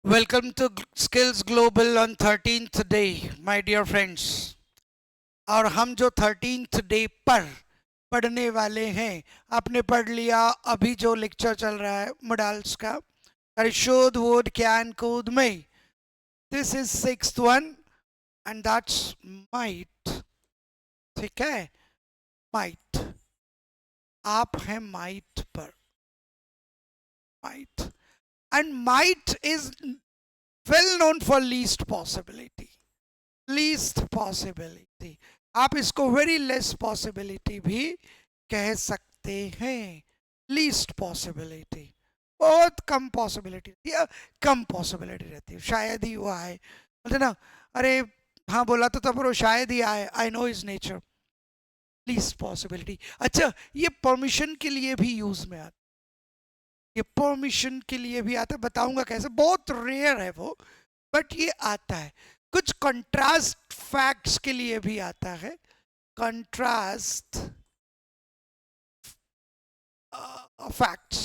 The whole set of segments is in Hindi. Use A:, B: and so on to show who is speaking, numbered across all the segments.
A: Welcome to Skills Global on 13th day, my dear friends. और हम जो 13th डे पर पढ़ने वाले हैं, आपने पढ़ लिया अभी जो लेक्चर चल रहा है मोडाल्स का, शोध वोड कैन कूद में. This is sixth one and that's might. ठीक है, माइट. आप हैं माइट पर. Might and might is well known for least possibility. Least possibility, आप इसको वेरी लेस पॉसिबिलिटी भी कह सकते हैं. लीस्ट पॉसिबिलिटी, बहुत कम पॉसिबिलिटी या कम पॉसिबिलिटी रहती है. शायद ही वो आए, बोलते ना, अरे हाँ बोला तो था पर वो शायद ही आए. I know is nature. Least possibility. अच्छा, ये परमिशन के लिए भी यूज में आता. ये परमिशन के लिए भी आता है, बताऊंगा कैसे. बहुत रेयर है वो, बट ये आता है. कुछ कंट्रास्ट फैक्ट्स के लिए भी आता है. कंट्रास्ट फैक्ट्स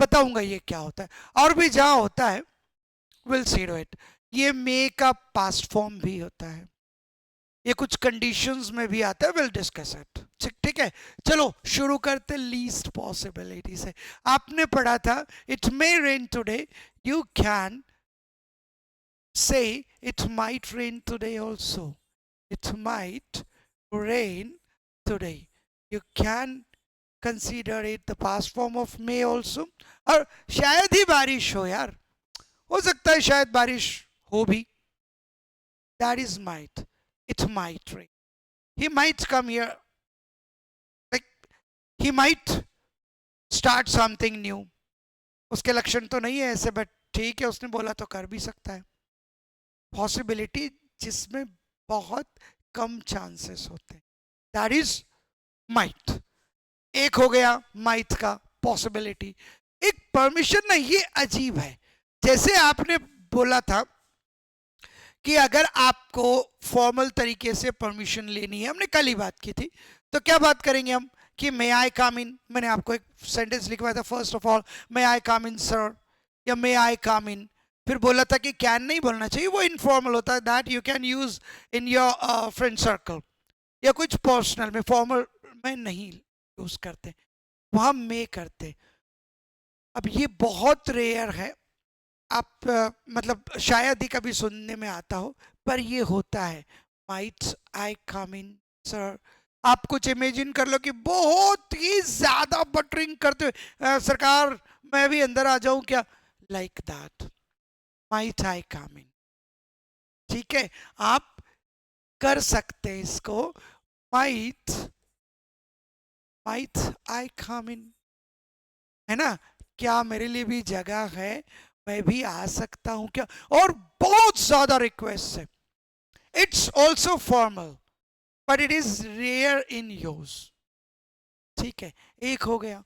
A: बताऊंगा ये क्या होता है. और भी जहां होता है विल सी इट. ये मे का पास्ट फॉर्म भी होता है. ये कुछ कंडीशंस में भी आता है. Will discuss it. ठीक है, चलो शुरू करते लीस्ट पॉसिबिलिटी से. आपने पढ़ा था it may rain today. You can say it might rain today also. It might rain today. You can consider it the past form of may also. और शायद ही बारिश हो यार, हो सकता है शायद बारिश हो भी. That is might. It might rain. He might come here, like he might start something new. उसके लक्षण तो नहीं है ऐसे, बट ठीक है, उसने बोला तो कर भी सकता है. पॉसिबिलिटी जिसमें बहुत कम चांसेस होते हैं, दैट इज माइट. एक हो गया माइट का पॉसिबिलिटी. एक परमिशन ना, ये अजीब है. जैसे आपने बोला था कि अगर आपको फॉर्मल तरीके से परमिशन लेनी है, हमने कल ही बात की थी, तो क्या बात करेंगे हम कि मे आई कम इन. मैंने आपको एक सेंटेंस लिखवाया था, first of all may I come in sir, या मे आई कम इन. फिर बोला था कि कैन नहीं बोलना चाहिए, वो इनफॉर्मल होता है. That you can use in your friend circle या कुछ पर्सनल में. फॉर्मल में नहीं यूज करते, वहां मे करते. अब ये बहुत रेयर है. आप मतलब शायद ही कभी सुनने में आता हो, पर ये होता है. Might I come in sir. आप कुछ इमेजिन कर लो कि बहुत ही ज्यादा बटरिंग करते हुए, सरकार मैं भी अंदर आ जाऊं क्या, लाइक दैट. माइट आई कम इन. ठीक है, आप कर सकते हैं इसको. माइट माइट आई कम इन, है ना. क्या मेरे लिए भी जगह है, मैं भी आ सकता हूं क्या. और बहुत ज्यादा रिक्वेस्ट है. It's also formal but it is rare in use. ठीक है, एक हो गया.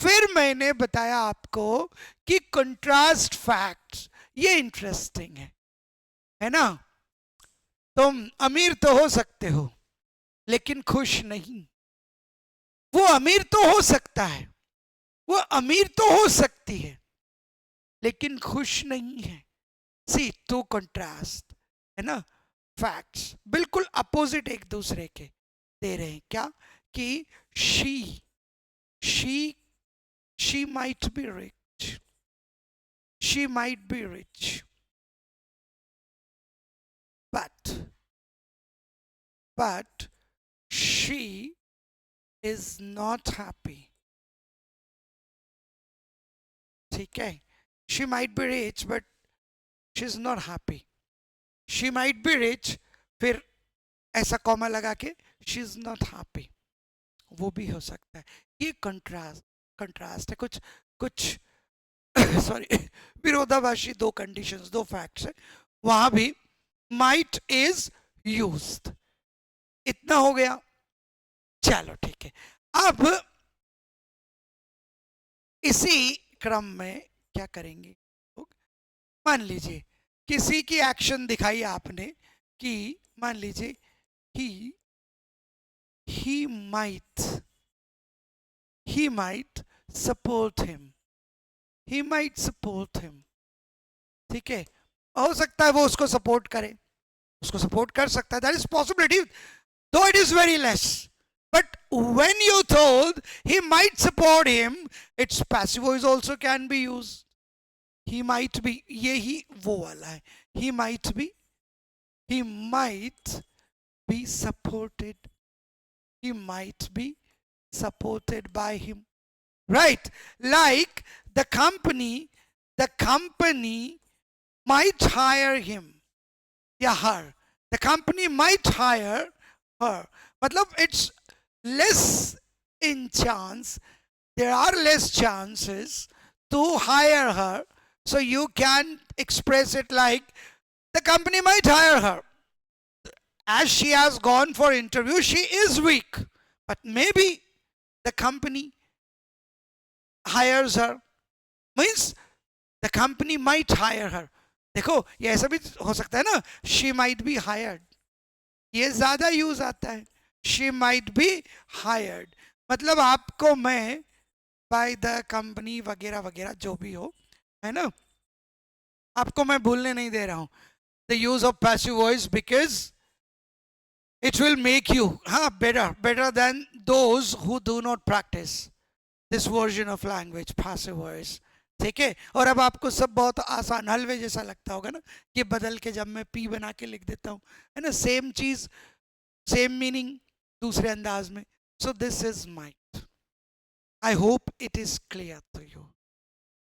A: फिर मैंने बताया आपको कि कंट्रास्ट फैक्ट्स, ये इंटरेस्टिंग है ना. तुम अमीर तो हो सकते हो लेकिन खुश नहीं. वो अमीर तो हो सकता है, वो अमीर तो हो सकती है, लेकिन खुश नहीं है. सी टू कंट्रास्ट, है ना. फैक्ट्स बिल्कुल अपोजिट एक दूसरे के दे रहे हैं. क्या कि she she she might be rich. She might be rich but she is not happy. ठीक है, she might be rich but she is not happy. she might be rich, फिर ऐसा कॉमा लगा के she is not happy, वो भी हो सकता है. ये कंट्रास्ट कंट्रास्ट है. कुछ कुछ सॉरी विरोधाभासी दो कंडीशंस, दो फैक्ट्स है, वहां भी माइट इज यूज्ड. इतना हो गया. चलो ठीक है, अब इसी क्रम में क्या करेंगे. मान लीजिए किसी की एक्शन दिखाई आपने कि मान लीजिए ही he might he might support him. he might support him ठीक है, हो सकता है वो उसको सपोर्ट करे, उसको सपोर्ट कर सकता है, that is possibility, though it is very less. But when you told he might support him, its passive voice also can be used. He might be, ये ही वो वाला है, he might be, he might be supported, he might be supported by him, right? Like the company might hire him या her, the company might hire her, मतलब it's less in chance, there are less chances to hire her, so you can express it like the company might hire her, as she has gone for interview, she is weak, but maybe the company hires her, means the company might hire her. देखो ये ऐसा भी हो सकता है ना, she might be hired, ये ज्यादा यूज आता है, she might be hired, मतलब आपको मैं बाय द कंपनी वगैरह वगैरह जो भी हो, है ना, आपको मैं भूलने नहीं दे रहा हूं the use of passive voice, because it will make you हाँ better than those who do not practise this version of language passive voice, ठीक है। और अब आपको सब बहुत आसान हलवे जैसा लगता होगा ना, कि बदल के जब मैं पी बना के लिख देता हूँ, है ना, सेम चीज सेम मीनिंग दूसरे अंदाज में, so this is might, I hope it is clear to you.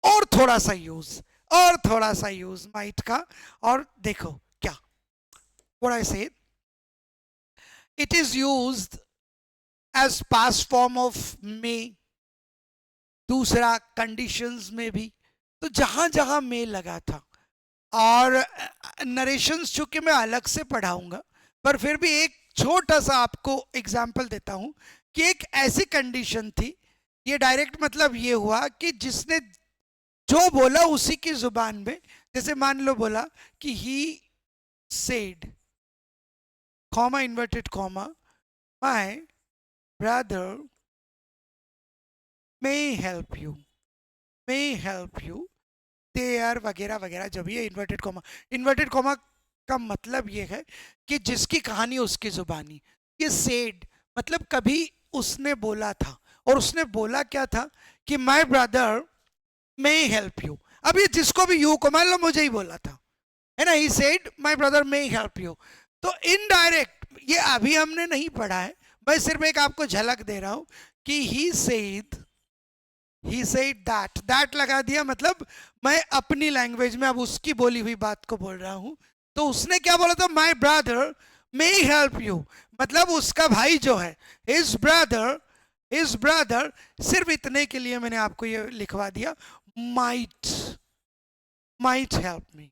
A: और थोड़ा सा यूज, और थोड़ा सा यूज माइट का, और देखो क्या, what I say, it is used as past form of may, दूसरा कंडीशंस में भी, तो जहां जहां मे लगा था, और नरेशंस चूंकि मैं अलग से पढ़ाऊंगा, पर फिर भी एक छोटा सा आपको एग्जाम्पल देता हूं कि एक ऐसी कंडीशन थी, ये डायरेक्ट मतलब ये हुआ कि जिसने जो बोला उसी की जुबान में, जैसे मान लो बोला कि he said, comma inverted comma, my brother may help you, may help you, there वगैरह वगैरह, जब ये इन्वर्टेड कॉमा का मतलब ये है कि जिसकी कहानी उसकी जुबानी, ये सेड मतलब कभी उसने बोला था, और उसने बोला क्या था कि my brother may help you, अब ये जिसको भी यू को मान लो मुझे ही बोला था, है ना, he said my brother may help you, तो इनडायरेक्ट ये अभी हमने नहीं पढ़ा है, मैं सिर्फ एक आपको झलक दे रहा हूं कि ही सेड दैट लगा दिया, मतलब मैं अपनी लैंग्वेज में अब उसकी बोली हुई बात को बोल रहा हूं, तो उसने क्या बोला था, my brother may help you, मतलब उसका भाई जो है, हिज ब्रदर, सिर्फ इतने के लिए मैंने आपको ये लिखवा दिया, माइट हेल्प मी,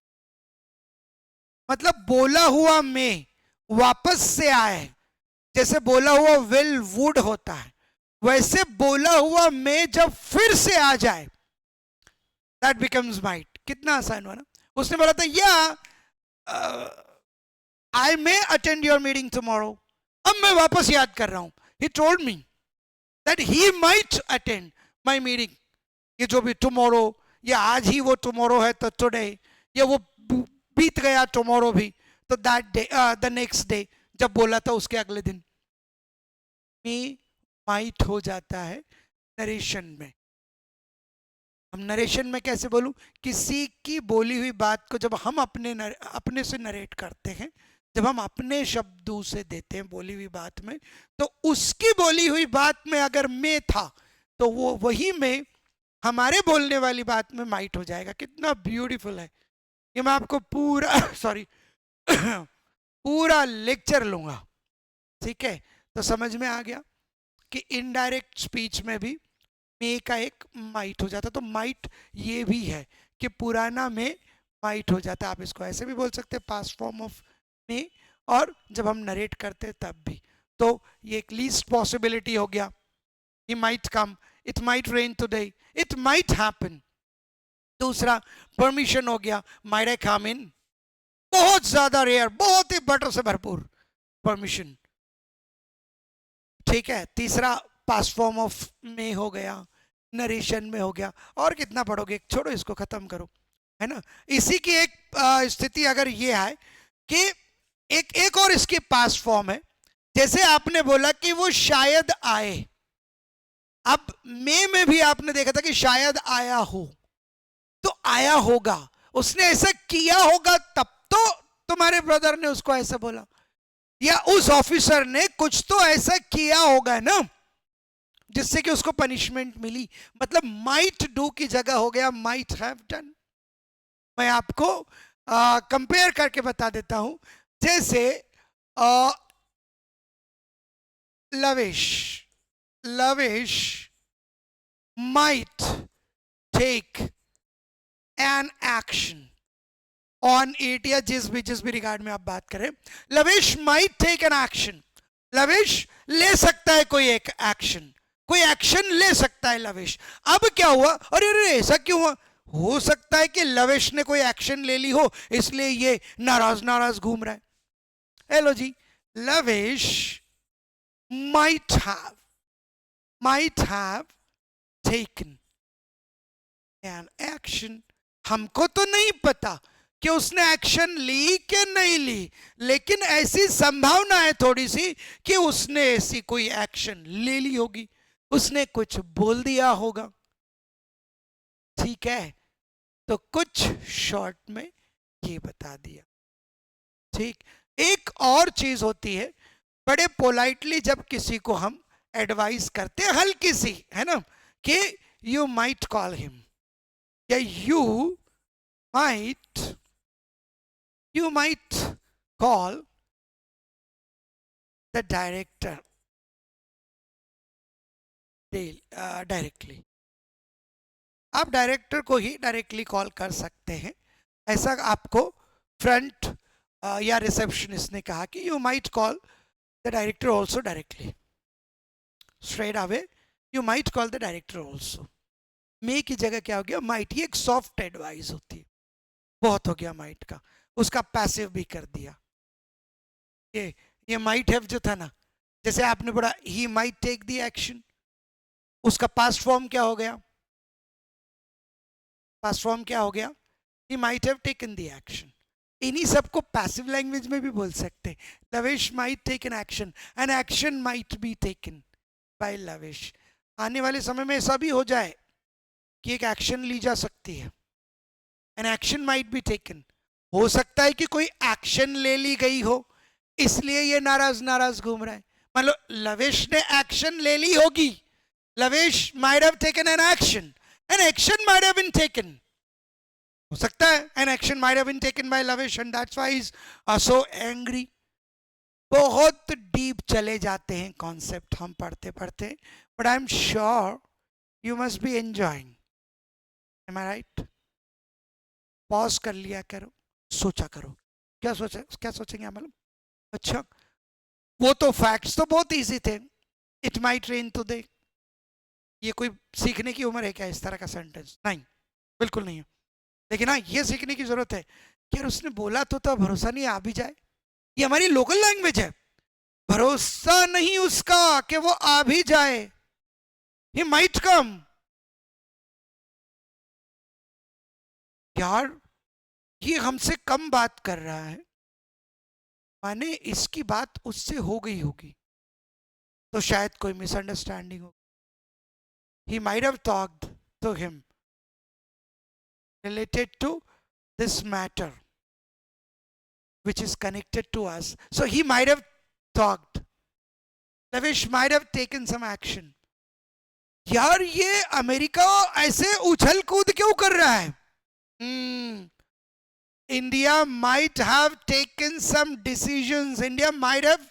A: मतलब बोला हुआ में वापस से आए, जैसे बोला हुआ विल वुड होता है, वैसे बोला हुआ में जब फिर से आ जाए, दैट बिकम्स माइट। कितना आसान हुआ ना, उसने बोला था या आई मे अटेंड योर मीटिंग टुमारो, अब मैं वापस याद कर रहा हूं, he told me that he might attend my meeting, ये जो भी टुमारो, या आज ही वो टुमारो है तो टुडे, या वो बीत गया टुमारो भी, तो that day the next day, जब बोला था उसके अगले दिन, मे माइट हो जाता है नरेशन में। हम नरेशन में कैसे बोलूं, किसी की बोली हुई बात को जब हम अपने से नरेट करते हैं, जब हम अपने शब्दों से देते हैं बोली हुई बात में, तो उसकी बोली हुई बात में अगर मैं था, तो वो वही में हमारे बोलने वाली बात में माइट हो जाएगा। कितना ब्यूटीफुल है ये, मैं आपको पूरा सॉरी पूरा लेक्चर लूंगा, ठीक है, तो समझ में आ गया कि इनडायरेक्ट स्पीच में भी मे का एक माइट हो जाता, तो माइट ये भी है कि पुराना में माइट हो जाता है, आप इसको ऐसे भी बोल सकते हैं पास्ट फॉर्म ऑफ मे, और जब हम नरेट करते हैं तब भी, तो ये एक लीस्ट पॉसिबिलिटी हो गया, he might come, it might rain today, it might happen. दूसरा परमिशन हो गया, माइट आई कम इन, बहुत ज्यादा रेयर, बहुत ही बटर से भरपूर परमिशन, ठीक है। तीसरा पास्ट फॉर्म ऑफ में हो गया, नरेशन में हो गया, और कितना पढ़ोगे, छोड़ो इसको खत्म करो, है ना। इसी की एक स्थिति अगर ये है कि एक और इसकी पास्ट फॉर्म है, जैसे आपने बोला कि वो शायद आए, अब मे में भी आपने देखा था कि शायद आया हो, तो आया होगा, उसने ऐसा किया होगा तब तो तुम्हारे ब्रदर ने उसको ऐसा बोला, या उस ऑफिसर ने कुछ तो ऐसा किया होगा ना जिससे कि उसको पनिशमेंट मिली। मतलब माइट डू की जगह हो गया माइट हैव डन। मैं आपको कंपेयर करके बता देता हूं, जैसे lavish lavish might take an action on it, या जिस भी रिगार्ड में आप बात करें, lavish might take an action, lavish ले सकता है कोई एक एक्शन, कोई एक्शन ले सकता है लविश। अब क्या हुआ, अरे अरे ऐसा क्यों हुआ, हो सकता है कि लविश ने कोई एक्शन ले ली हो इसलिए ये नाराज नाराज घूम रहा है। Hello ji, Lavish might have taken an action, हमको तो नहीं पता कि उसने एक्शन ली कि नहीं ली, लेकिन ऐसी संभावना है थोड़ी सी कि उसने ऐसी कोई एक्शन ले ली होगी, उसने कुछ बोल दिया होगा। ठीक है, तो कुछ शॉर्ट में ये बता दिया। ठीक, एक और चीज होती है, बड़े पोलाइटली जब किसी को हम एडवाइस करते हैं हल्की सी, है ना, कि यू माइट कॉल हिम, या you might call the director directly, आप डायरेक्टर को ही डायरेक्टली कॉल कर सकते हैं। ऐसा आपको फ्रंट या रिसेप्शनिस्ट ने कहा कि you might call the director also directly, straight away you might call the director also. May की जगह क्या हो गया, माइट, ये एक सॉफ्ट एडवाइस होती है, बहुत हो गया माइट का, उसका पैसिव भी कर दिया। ये माइट हैव जो था ना, जैसे आपने बोला he might take the action, उसका पास्ट फॉर्म क्या हो गया, पास्ट फॉर्म क्या हो गया, he might have taken the action. इन्हीं सबको पैसिव लैंग्वेज में भी बोल सकते हैं, Lavish might take an action, an action might be taken by Lavish. आने वाले समय में ऐसा भी हो जाए कि एक एक्शन ली जा सकती है, an action might be taken, हो सकता है कि कोई एक्शन ले ली गई हो इसलिए ये नाराज नाराज घूम रहा है। मान लो लविश ने एक्शन ले ली होगी, Lavish might have taken an action, an action might have been taken, हो सकता है an action might have been taken by Lavish and that's why he is so angry. बहुत डीप चले जाते हैं कॉन्सेप्ट हम पढ़ते पढ़ते, but I am sure you must be enjoying, am I right. Pause कर लिया करो, सोचा करो, क्या सोचेंगे आप, मालूम, अच्छा वो तो फैक्ट्स तो बहुत इजी थे, इट माइट रेन टुडे, ये कोई सीखने की उम्र है क्या इस तरह का सेंटेंस, नहीं बिल्कुल नहीं है। लेकिन हाँ ये सीखने की जरूरत है कि यार उसने बोला तो भरोसा नहीं आ भी जाए, ये हमारी लोकल लैंग्वेज है, भरोसा नहीं उसका कि वो आ भी जाए, ही माइट कम। यार ये हमसे कम बात कर रहा है, माने इसकी बात उससे हो गई होगी, तो शायद कोई मिसअंडरस्टैंडिंग हो, he might have talked to him related to this matter which is connected to us, so he might have talked, Lavish might have taken some action। यार ये अमेरिका ऐसे उछल कूद क्यों कर रहा है, India might have taken some decisions, India might have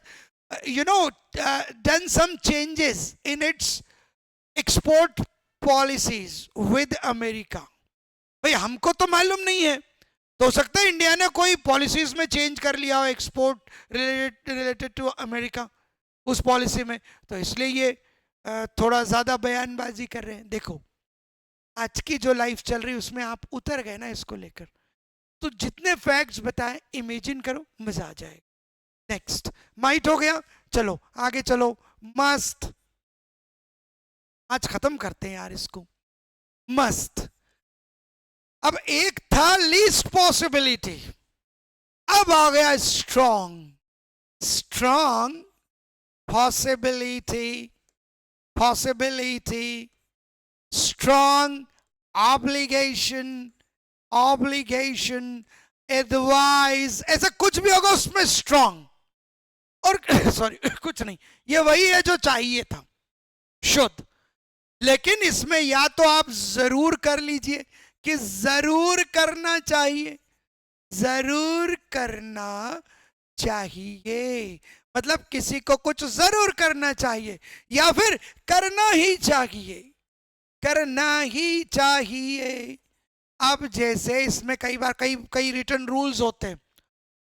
A: done some changes in its export policies with America. भाई हमको तो मालूम नहीं है, तो हो सकता है इंडिया ने कोई पॉलिसीज में चेंज कर लिया हो एक्सपोर्ट रिलेटेड टू अमेरिका उस पॉलिसी में, तो इसलिए ये थोड़ा ज़्यादा बयानबाजी कर रहे हैं। देखो आज की जो लाइफ चल रही है उसमें आप उतर गए ना इसको लेकर, तो जितने फैक्ट्स बताएं इमेजिन करो, मजा आ जाएगा। नेक्स्ट माइट हो गया, चलो आगे चलो, मस्त, आज खत्म करते हैं यार इसको, मस्त। अब एक था लीस्ट पॉसिबिलिटी, अब आ गया strong. Strong possibility, possibility, strong obligation, obligation, advice, ऐसा कुछ भी होगा उसमें strong और सॉरी कुछ नहीं, ये वही है जो चाहिए था, शुद्ध। लेकिन इसमें या तो आप जरूर कर लीजिए कि जरूर करना चाहिए, जरूर करना चाहिए, मतलब किसी को कुछ जरूर करना चाहिए, या फिर करना ही चाहिए, करना ही चाहिए। अब जैसे इसमें कई बार कई कई रिटन रूल्स होते हैं,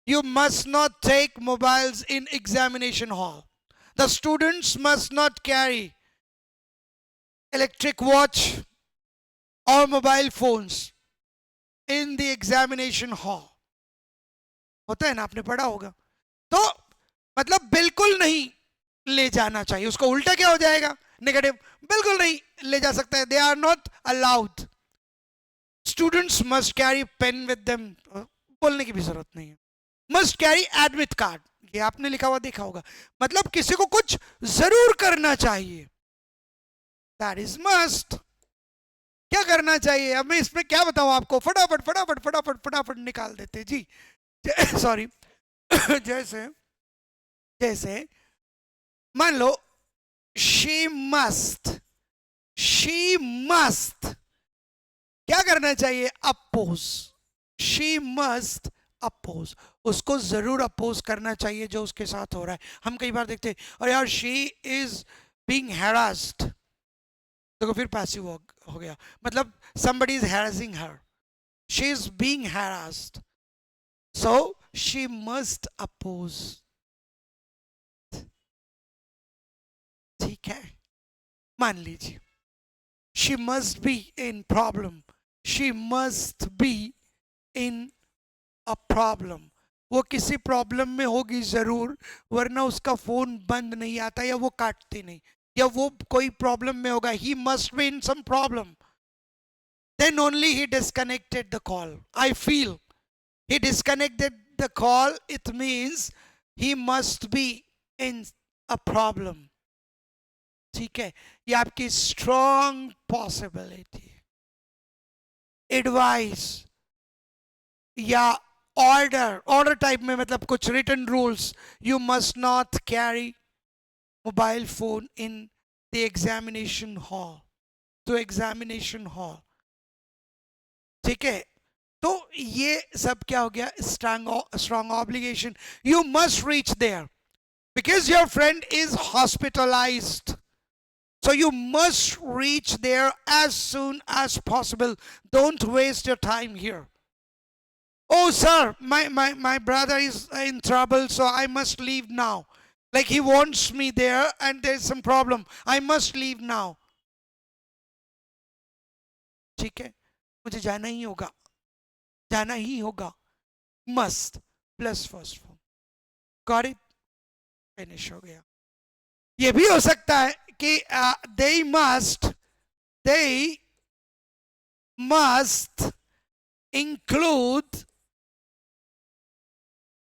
A: you must not take mobiles in examination hall, the students must not carry electric watch और mobile phones in the examination hall, होता है ना, आपने पढ़ा होगा। तो मतलब बिल्कुल नहीं ले जाना चाहिए, उसको उल्टा क्या हो जाएगा, नेगेटिव, बिल्कुल नहीं ले जा सकता है, they are not allowed. Students must carry pen with them, बोलने की भी जरूरत नहीं है। मस्ट कैरी एडमिट कार्ड, ये आपने लिखा हुआ देखा होगा, मतलब किसी को कुछ जरूर करना चाहिए, दैट इज मस्ट। क्या करना चाहिए, अब मैं इसमें क्या बताऊं आपको, फटाफट फटाफट फटाफट फटाफट निकाल देते जी। सॉरी जैसे जैसे मान लो शी मस्ट, शी मस्ट क्या करना चाहिए, अपोज, शी मस्ट अपोज, उसको जरूर अपोज करना चाहिए जो उसके साथ हो रहा है। हम कई बार देखते हैं और यार शी इज बीइंग हैरास्ड, देखो फिर पैसिव हो गया, मतलब somebody is harassing her, she is being harassed, so she must oppose, ठीक है। मान लीजिए she must be in problem, she must be in a problem, वो किसी प्रॉब्लम में होगी जरूर, वरना उसका फोन बंद नहीं आता या वो काटती नहीं, या वो कोई प्रॉब्लम में होगा, he must be in some problem, then only he disconnected the call. I feel he disconnected the call, it means he must be in a problem, ठीक है। ये आपकी स्ट्रॉन्ग पॉसिबिलिटी, एडवाइस या ऑर्डर, ऑर्डर टाइप में मतलब कुछ written rules, you must not carry mobile phone in the examination hall, तो एग्जामिनेशन हॉल, ठीक है। तो ये सब क्या हो गया, strong obligation, you must reach there because your friend is hospitalized, so you must reach there as soon as possible, don't waste your time here. Oh sir, my brother is in trouble, so I must leave now, like he wants me there and there's some problem, I must leave now, ठीक है, मुझे जाना ही होगा, जाना ही होगा, must plus first form, got it, finish हो गया। ये भी हो सकता है कि they must include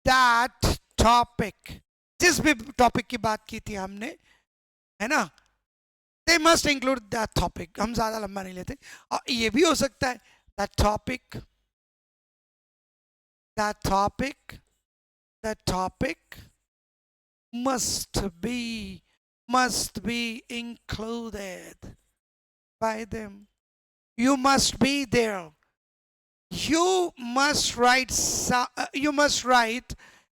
A: that topic, जिस भी टॉपिक की बात की थी हमने, है ना, they must include that topic, हम ज्यादा लंबा नहीं लेते। और ये भी हो सकता है that topic, that topic, that topic must be included by them, you must be there, you must write you must write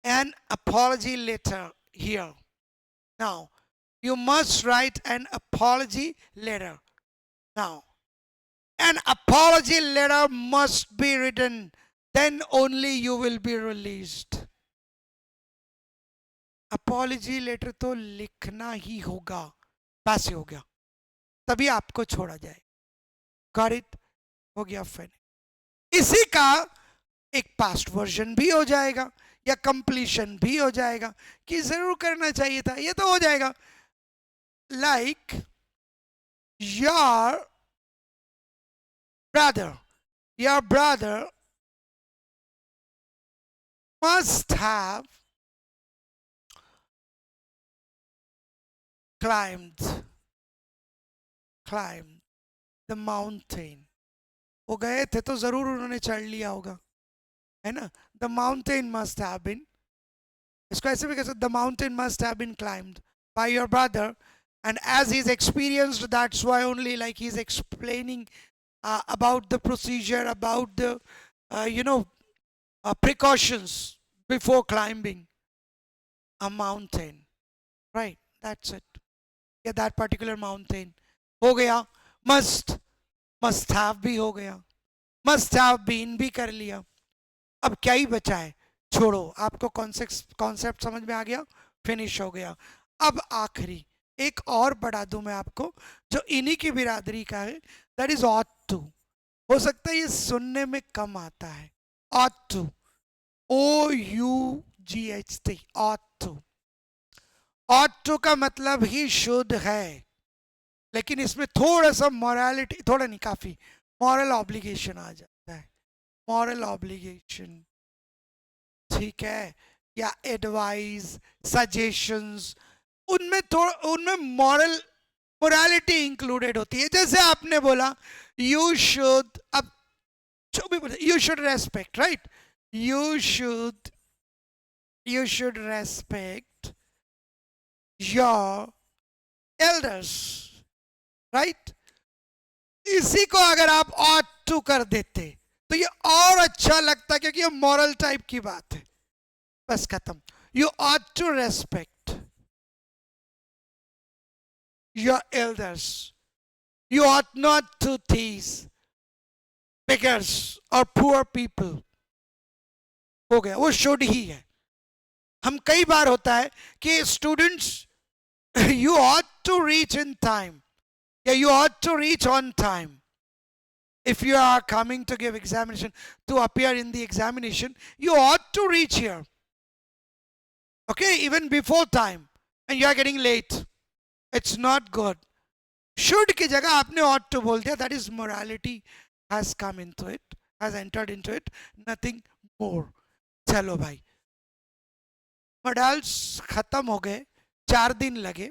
A: an apology letter here, now you must write an apology letter, now an apology letter must be written, then only you will be released, apology letter तो लिखना ही होगा, पैसे हो गया, तभी आपको छोड़ा जाए, गॉट इट, हो गया फिर। इसी का एक पास्ट वर्जन भी हो जाएगा या कंप्लीशन भी हो जाएगा कि जरूर करना चाहिए था, ये तो हो जाएगा, like your brother, your brother must have climbed climbed the mountain. वो गए थे तो जरूर उन्होंने चढ़ लिया होगा, है ना. The mountain must have been, इसको ऐसे भी कह सकते, the mountain must have been climbed by your brother, and as he's experienced, that's why only like he's explaining about the procedure, about the precautions before climbing a mountain, right? That's it. Yeah, that particular mountain. हो गया. must have भी हो गया, must have been भी कर लिया. अब क्या ही बचा है, छोड़ो. आपको कॉन्सेप्ट समझ में आ गया, फिनिश हो गया. अब आखिरी एक और बढ़ा दूं मैं आपको, जो इन्हीं की बिरादरी का है, दैट इज ought to. हो सकता है ये सुनने में कम आता है. ought to, OUGHT, ought to. ought to का मतलब ही शुद्ध है, लेकिन इसमें थोड़ा सा मॉरलिटी, थोड़ा नहीं काफी मॉरल ऑब्लिगेशन आ जाता है. मॉरल ऑब्लिगेशन, ठीक है, या एडवाइस, सजेशंस, उनमें मॉरल मोरालिटी इंक्लूडेड होती है. जैसे आपने बोला यू शुड, अब जो भी बोला, you should respect, right, you should respect your elders, right. इसी को अगर आप ought to कर देते तो ये और अच्छा लगता, क्योंकि ये मॉरल टाइप की बात है. बस खत्म. You ought to respect your elders. You ought not to tease beggars or poor people. हो गया, वो should ही है. हम कई बार होता है कि students, you ought to reach in time, yeah, you ought to reach on time. If you are coming to give examination, to appear in the examination, you ought to reach here, okay, even before time, and you are getting late. It's not good. Should की जगह आपने ought to बोल दिया, that is morality has come into it, has entered into it, nothing more. चलो भाई, मॉडल्स खत्म हो गए, 4 दिन लगे.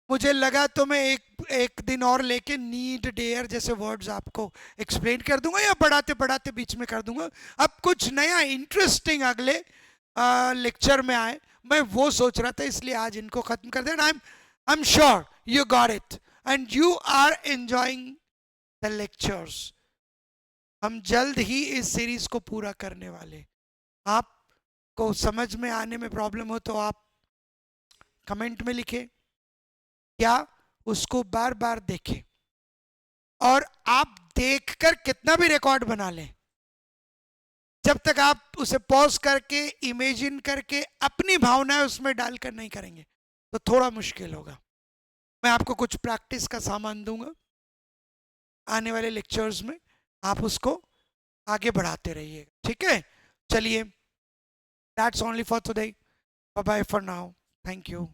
A: मुझे लगा तो मैं एक दिन और लेके नीड, डेयर जैसे वर्ड्स आपको एक्सप्लेन कर दूंगा, या पढ़ाते पढ़ाते बीच में कर दूंगा. अब कुछ नया इंटरेस्टिंग अगले लेक्चर में आए, मैं वो सोच रहा था, इसलिए आज इनको खत्म कर देना. I'm sure you got it and you are enjoying the lectures. हम जल्द ही इस सीरीज को पूरा करने वाले. आपको समझ में आने में प्रॉब्लम हो तो आप कमेंट में लिखें, या उसको बार बार देखें, और आप देखकर कितना भी रिकॉर्ड बना लें, जब तक आप उसे पॉज करके इमेजिन करके अपनी भावनाएं उसमें डालकर नहीं करेंगे तो थोड़ा मुश्किल होगा. मैं आपको कुछ प्रैक्टिस का सामान दूंगा आने वाले लेक्चर्स में, आप उसको आगे बढ़ाते रहिएगा, ठीक है. चलिए, that's only for today. Bye bye for now. Thank you.